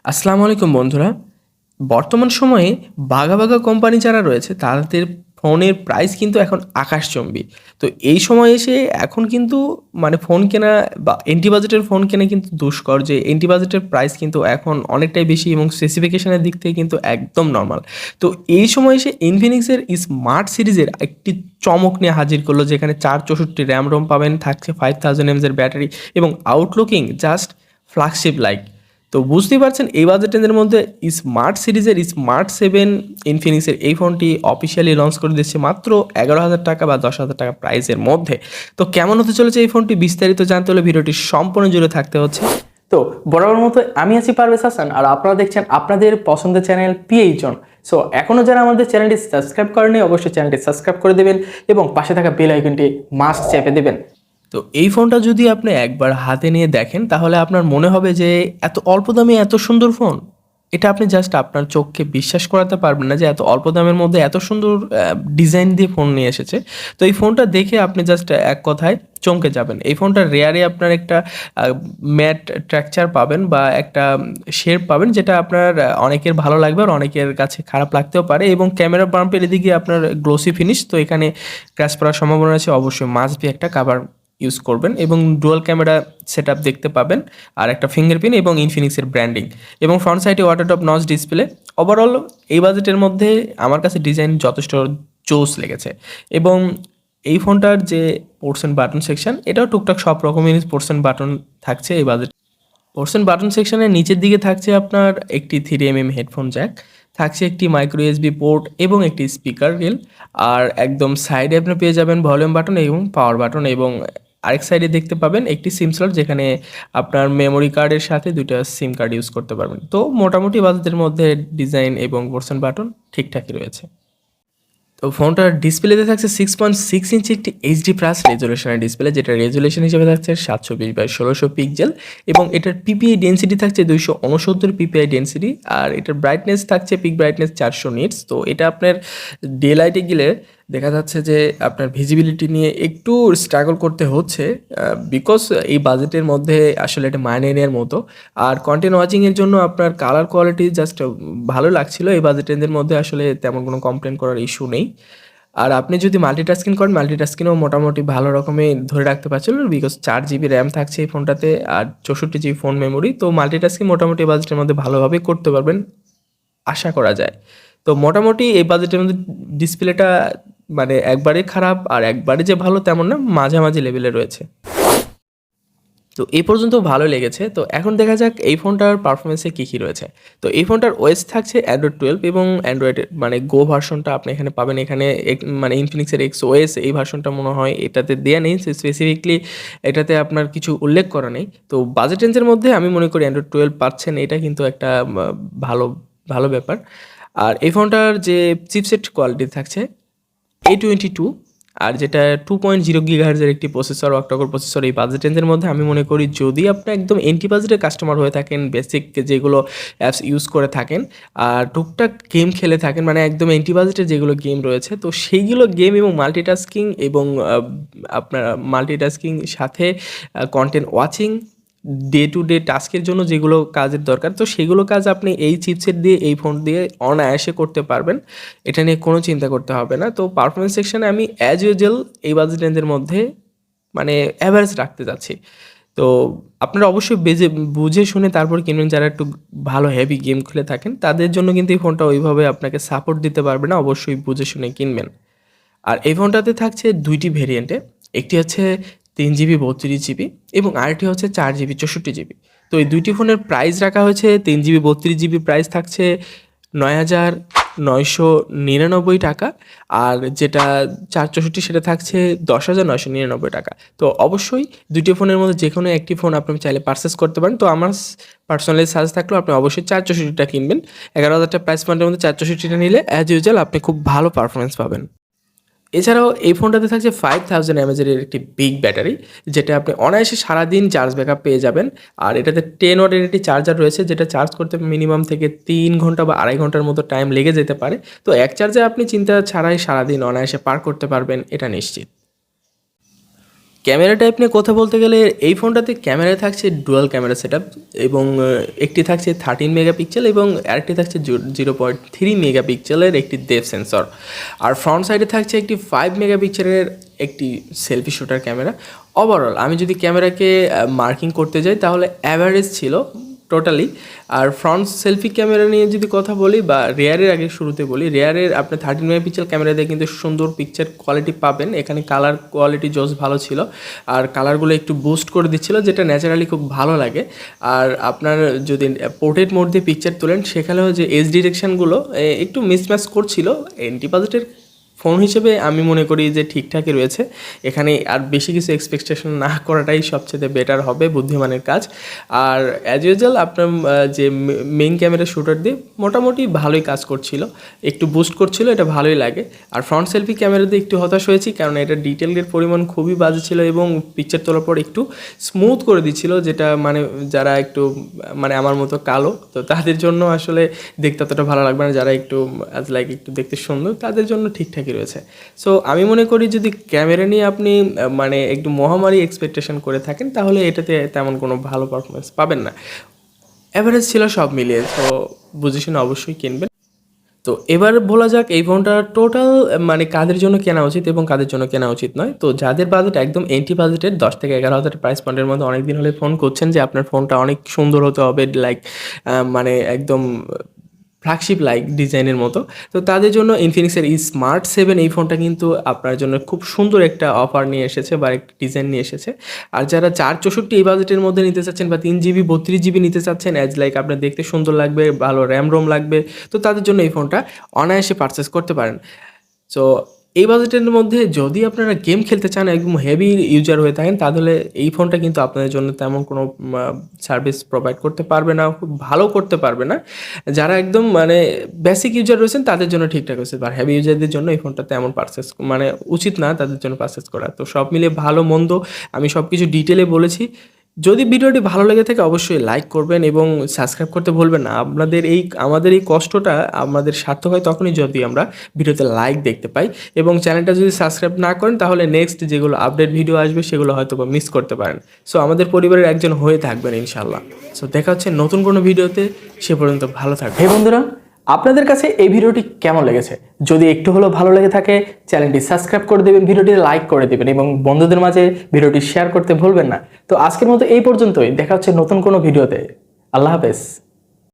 আসসালামু আলাইকুম বন্ধুরা। বর্তমান সময়ে বাঘা বাঘা কোম্পানি যারা রয়েছে তাদের ফোনের প্রাইস কিন্তু এখন আকাশচম্বী। তো এই সময় এসে এখন কিন্তু মানে ফোন কেনা বা এন্টি বাজেটের ফোন কেনা কিন্তু দুষ্কর, যে এন্টি বাজেটের প্রাইস কিন্তু এখন অনেকটাই বেশি এবং স্পেসিফিকেশনের দিক থেকে কিন্তু একদম নর্মাল। তো এই সময় এসে ইনফিনিক্সের স্মার্ট সিরিজের একটি চমক নিয়ে হাজির করলো, যেখানে 464 র্যাম রোম পাবেন, থাকছে 5000 এর ব্যাটারি এবং আউটলুকিং জাস্ট ফ্ল্যাগশিপ লাইক। তো বুঝতেই পারছেন এই বাজেট রেঞ্জের মধ্যে স্মার্ট সিরিজের স্মার্ট 7 ইনফিনিক্সের এই ফোনটি অফিসিয়ালি লঞ্চ করে দিচ্ছে মাত্র 11,000 টাকা বা 10,000 টাকা প্রাইসের মধ্যে। তো কেমন হতে চলেছে এই ফোনটি বিস্তারিত জানতে হলে ভিডিওটি সম্পূর্ণ জুড়ে থাকতে হচ্ছে। তো বরাবর মতো আমি আছি পারভেজ হাসান, আর আপনারা দেখছেন আপনাদের পছন্দের চ্যানেল পিএইচ জন। সো এখনও যারা আমাদের চ্যানেলটি সাবস্ক্রাইব করেনি অবশ্যই চ্যানেলটি সাবস্ক্রাইব করে দেবেন এবং পাশে থাকা বেল আইকনটি মাস্ট চেপে দেবেন। তো এই ফোনটা যদি আপনি একবার হাতে নিয়ে দেখেন তাহলে আপনার মনে হবে যে এত অল্প দামে এত সুন্দর ফোন। এটা আপনি জাস্ট আপনার চোখকে বিশ্বাস করাতে পারবেন না যে এত অল্প দামের মধ্যে এত সুন্দর ডিজাইন দিয়ে ফোন নিয়ে এসেছে। তো এই ফোনটা দেখে আপনি জাস্ট এক কথায় চমকে যাবেন। এই ফোনটা রেয়ারে আপনার একটা ম্যাট ট্র্যাকচার পাবেন বা একটা শেপ পাবেন, যেটা আপনার অনেকের ভালো লাগবে আর অনেকের কাছে খারাপ লাগতেও পারে। এবং ক্যামেরা বাম্পের এদিকে আপনার গ্লোসি ফিনিশ, তো এখানে ক্র্যাশ পড়ার সম্ভাবনা আছে, অবশ্যই মাস্ট বি একটা কাভার ইউজ করবেন। এবং ডুয়াল ক্যামেরা সেট আপ দেখতে পাবেন, আর একটা ফিঙ্গারপ্রিন্ট এবং ইনফিনিক্সের ব্র্যান্ডিং এবং ফ্রন্ট সাইডে water top notch display. Overall এই বাজেটের মধ্যে আমার কাছে ডিজাইন যথেষ্ট জোস লেগেছে। এবং এই ফোনটার যে পোর্টস অ্যান্ড বাটন সেকশন, এটাও টুকটাক সব রকমের পোর্টস অ্যান্ড বাটন থাকছে এই বাজেট। পোর্টস অ্যান্ড বাটন সেকশনের নিচের দিকে থাকছে আপনার একটি 3mm হেডফোন জ্যাক, থাকছে একটি মাইক্রো ইউএসবি পোর্ট এবং একটি স্পিকার রেল। আর একদম সাইডে আপনি পেয়ে যাবেন ভলিউম বাটন এবং পাওয়ার বাটন, এবং আরেক সাইডে দেখতে পাবেন একটি সিম স্লট, যেখানে আপনার মেমোরি কার্ডের সাথে দুইটা সিম কার্ড ইউজ করতে পারবেন। তো মোটামুটি বাজেটের মধ্যে ডিজাইন এবং পোর্টস অ্যান্ড বাটন ঠিকঠাকই রয়েছে। তো ফোনটার ডিসপ্লেতে থাকছে 6.6 ইঞ্চি একটি এইচডি প্লাস রেজুলেশনের ডিসপ্লে, যেটা রেজুলেশন হিসেবে থাকছে 720x1600 পিক্সেল। এবং এটার পিপিআই ডেন্সিটি থাকছে 269 পিপিআই ডেন্সিটি, আর এটার ব্রাইটনেস থাকছে পিক ব্রাইটনেস 400 নিটস। তো এটা আপনার ডে লাইটে গেলে দেখা যাচ্ছে যে আপনার ভিজিবিলিটি নিয়ে একটু স্ট্রাগল করতে হচ্ছে, বিকজ এই বাজেটের মধ্যে আসলে এটা মানিয়ে নেওয়ার মতো। আর কন্টেন্ট ওয়াচিংয়ের জন্য আপনার কালার কোয়ালিটি জাস্ট ভালো লাগছিল। এই বাজেটের মধ্যে আসলে তেমন কোনো কমপ্লেন করার ইস্যু নেই। আর আপনি যদি মাল্টিটাস্কিং করেন, মাল্টিটাস্কিংও মোটামুটি ভালো রকমের ধরে রাখতে পারছিল, বিকজ 4 জিবি র্যাম থাকছে এই ফোনটাতে আর 64 জিবি ফোন মেমোরি। তো মাল্টিটাস্কিং মোটামুটি বাজেটের মধ্যে ভালোভাবে করতে পারবেন আশা করা যায়। তো মোটামুটি এই বাজেটের মধ্যে ডিসপ্লেটা মানে একবারে খারাপ আর একবারে যে ভালো তেমন না, মাঝামাঝি লেভেলে রয়েছে। তো এই পর্যন্ত ভালো লেগেছে। তো এখন দেখা যাক এই ফোনটার পারফরমেন্সে কী কী রয়েছে। তো এই ফোনটার ওএস থাকছে অ্যান্ড্রয়েড 12 এবং অ্যান্ড্রয়েড মানে গো ভার্সনটা আপনি এখানে পাবেন। এখানে মানে ইনফিনিক্সের এক্স ওএস এই ভার্সনটা মনে হয় এটাতে দেয়া নেই স্পেসিফিকলি, এটাতে আপনার কিছু উল্লেখ করা নেই। তো বাজেট রেঞ্জের মধ্যে আমি মনে করি অ্যান্ড্রয়েড 12 পাচ্ছেন, এটা কিন্তু একটা ভালো ভালো ব্যাপার। আর এই ফোনটার যে চিপসেট কোয়ালিটি থাকছে A22, আর যেটা 2.0 GHz একটি প্রসেসর, অক্টাকোর প্রসেসর। এই বাজেট রেঞ্জের মধ্যে আমি মনে করি যদি আপনি একদম এন্টি বাজেটের কাস্টমার হয়ে থাকেন, বেসিক যেগুলো অ্যাপস ইউজ করে থাকেন আর টুকটাক গেম খেলে থাকেন, মানে একদম এন্টি বাজেটের যেগুলো গেম রয়েছে, তো সেইগুলো গেম এবং মাল্টিটাস্কিং এবং আপনার মাল্টিটাস্কিং সাথে content watching, day to day টাস্কের জন্য যেগুলো কাজের দরকার, তো সেগুলো কাজ আপনি এই চিপসেট দিয়ে এই ফোন দিয়ে অনায়াসে করতে পারবেন। এটা নিয়ে কোনো চিন্তা করতে হবে না। তো পারফরমেন্স সেকশনে আমি অ্যাজ ইউজুয়াল এই বাজেট রেঞ্জের মধ্যে মানে অ্যাভারেজ রাখতে যাচ্ছি। তো আপনারা অবশ্যই বুঝে শুনে তারপর কিনবেন। যারা একটু ভালো হেভি গেম খেলে থাকেন তাদের জন্য কিন্তু এই ফোনটা ওইভাবে আপনাকে সাপোর্ট দিতে পারবে না, অবশ্যই বুঝে শুনে কিনবেন। আর এই ফোনটাতে থাকছে দুইটি ভেরিয়েন্টে, একটি হচ্ছে 3 জিবি 32 জিবি এবং আরেকটি হচ্ছে 4 জিবি 64 জিবি। তো এই দুইটি ফোনের প্রাইস রাখা হয়েছে, 3 জিবি 32 জিবি প্রাইস থাকছে 9,999 টাকা, আর যেটা 464 সেটা থাকছে 10,999 টাকা। তো অবশ্যই দুইটি ফোনের মধ্যে যে কোনো একটি ফোন আপনি চাইলে পারচেস করতে পারেন। তো আমার পার্সোনালি সাজেস্ট থাকলেও আপনি অবশ্যই 464টা কিনবেন। 11,000 প্রাইস পয়েন্টের মধ্যে 464টা নিলে অ্যাজ ইউজুয়াল আপনি খুব ভালো পারফরমেন্স পাবেন। এছাড়াও এই ফোনটাতে থাকছে 5000 mAh একটি বিগ ব্যাটারি, যেটা আপনি অনায়াসে সারাদিন চার্জ ব্যাকআপ পেয়ে যাবেন। আর এটাতে 10 ওয়াটের একটি চার্জার রয়েছে, যেটা চার্জ করতে মিনিমাম থেকে 3 ঘন্টা বা আড়াই ঘন্টার মতো টাইম লেগে যেতে পারে। তো এক চার্জে আপনি চিন্তা ছাড়াই সারাদিন অনায়াসে পার করতে পারবেন, এটা নিশ্চিত। ক্যামেরা টাইপ নিয়ে কথা বলতে গেলে এই ফোনটাতে ক্যামেরায় থাকছে ডুয়াল ক্যামেরা সেটআপ এবং একটি থাকছে 13 মেগাপিক্সেল এবং আরেকটি থাকছে 0.3 মেগাপিক্সেলের একটি ডেপথ সেন্সর। আর ফ্রন্ট সাইডে থাকছে একটি 5 মেগাপিক্সেলের একটি সেলফি শুটার ক্যামেরা। ওভারঅল আমি যদি ক্যামেরাকে মার্কিং করতে যাই তাহলে অ্যাভারেজ ছিল টোটালি। আর ফ্রন্ট সেলফি ক্যামেরা নিয়ে যদি কথা বলি বা রেয়ারের আগে শুরুতে বলি, রেয়ারের আপনি 13 মেগাপিক্সেল ক্যামেরা দিয়ে কিন্তু সুন্দর পিকচার কোয়ালিটি পাবেন। এখানে কালার কোয়ালিটি জোস ভালো ছিল আর কালারগুলো একটু বুস্ট করে দিচ্ছিল, যেটা ন্যাচারালি খুব ভালো লাগে। আর আপনার যদি পোর্ট্রেট মোড দিয়ে পিকচার তোলেন সেখানেও যে এজ ডিরেকশানগুলো একটু মিসম্যাচ করছিল। এন্টি বাজেটের ফোন হিসেবে আমি মনে করি যে ঠিকঠাকই রয়েছে। এখানে আর বেশি কিছু এক্সপেকটেশন না করাটাই সবচেয়ে বেটার হবে, বুদ্ধিমানের কাজ। আর অ্যাজ ইউজুয়াল আপনার যে মেইন ক্যামেরা শুটার দিয়ে মোটামুটি ভালোই কাজ করছিল, একটু বুস্ট করছিল, এটা ভালোই লাগে। আর ফ্রন্ট সেলফি ক্যামেরা দিয়ে একটু হতাশ হয়েছি, কারণ এটা ডিটেলের পরিমাণ খুবই বাজে ছিল এবং পিকচার তোলার পর একটু স্মুথ করে দিচ্ছিল, যেটা মানে যারা একটু মানে আমার মতো কালো তো তাদের জন্য আসলে দেখতে অতটা ভালো লাগবে না। যারা একটু অ্যাজ লাইক একটু দেখতে সুন্দর তাদের জন্য ঠিকঠাকই রয়েছে। সো আমি মনে করি যদি ক্যামেরা নিয়ে আপনি মানে একটু মহামারী এক্সপেকটেশন করে থাকেন তাহলে এটাতে তেমন কোনো ভালো পারফরমেন্স পাবেন না। অ্যাভারেজ ছিল সব মিলিয়ে, তো বুঝে শুনে অবশ্যই কিনবেন। তো এবার বলা যাক এই ফোনটা টোটাল মানে কাদের জন্য কেনা উচিত এবং কাদের জন্য কেনা উচিত নয়। তো যাদের বাজেট একদম এন্টি বাজেটের 10 থেকে 11,000 প্রাইস পয়েন্টের মধ্যে অনেক দিন হলে ফোন করছেন যে আপনার ফোনটা অনেক সুন্দর হতে হবে, লাইক মানে একদম ফ্ল্যাগশিপ লাইক ডিজাইনের মতো, তো তাদের জন্য ইনফিনিক্সের স্মার্ট 7 এই ফোনটা কিন্তু আপনার জন্য খুব সুন্দর একটা অফার নিয়ে এসেছে বা একটা ডিজাইন নিয়ে এসেছে। আর যারা 464 এই বাজেটের মধ্যে নিতে চাচ্ছেন বা 3 জিবি 32 জিবি নিতে চাচ্ছেন, অ্যাজ লাইক আপনার দেখতে সুন্দর লাগবে, ভালো র্যাম রোম লাগবে, তো তাদের জন্য এই ফোনটা অনায়াসে পারচেস করতে পারেন। সো এই বাজেটের মধ্যে যদি আপনারা গেম খেলতে চান, একদম হেভি ইউজার হয়ে থাকেন, তাহলে এই ফোনটা কিন্তু আপনাদের জন্য তেমন কোনো সার্ভিস প্রোভাইড করতে পারবে না, খুব ভালো করতে পারবে না। যারা একদম মানে বেসিক ইউজার রয়েছেন তাদের জন্য ঠিকঠাক আছে, আর হেভি ইউজারদের জন্য এই ফোনটা তেমন পারচেস মানে উচিত না তাদের জন্য পারচেস করা। তো সব মিলিয়ে ভালো মন্দ আমি সব কিছু ডিটেলে বলেছি। যদি ভিডিওটি ভালো লেগে থাকে অবশ্যই লাইক করবেন এবং সাবস্ক্রাইব করতে ভুলবেন না। আমাদের এই কষ্টটা আমাদের সার্থক হয় তখনই যদি আমরা ভিডিওতে লাইক দেখতে পাই। এবং চ্যানেলটা যদি সাবস্ক্রাইব না করেন তাহলে নেক্সট যেগুলো আপডেট ভিডিও আসবে সেগুলো হয়তো বা মিস করতে পারেন। সো আমাদের পরিবারের একজন হয়ে থাকবেন ইনশাল্লাহ। সো দেখা হচ্ছে নতুন কোনো ভিডিওতে, সে পর্যন্ত ভালো থাকবেন। হে বন্ধুরা, আপনাদের কাছে এই ভিডিওটি কেমন লেগেছে? যদি একটু হলেও ভালো লেগে থাকে চ্যানেলটি সাবস্ক্রাইব করে দেবেন, ভিডিওটি লাইক করে দেবেন এবং বন্ধুদের মাঝে ভিডিওটি শেয়ার করতে ভুলবেন না। তো আজকের মতো এই পর্যন্তই, দেখা হচ্ছে নতুন কোনো ভিডিওতে। আল্লাহ হাফেজ।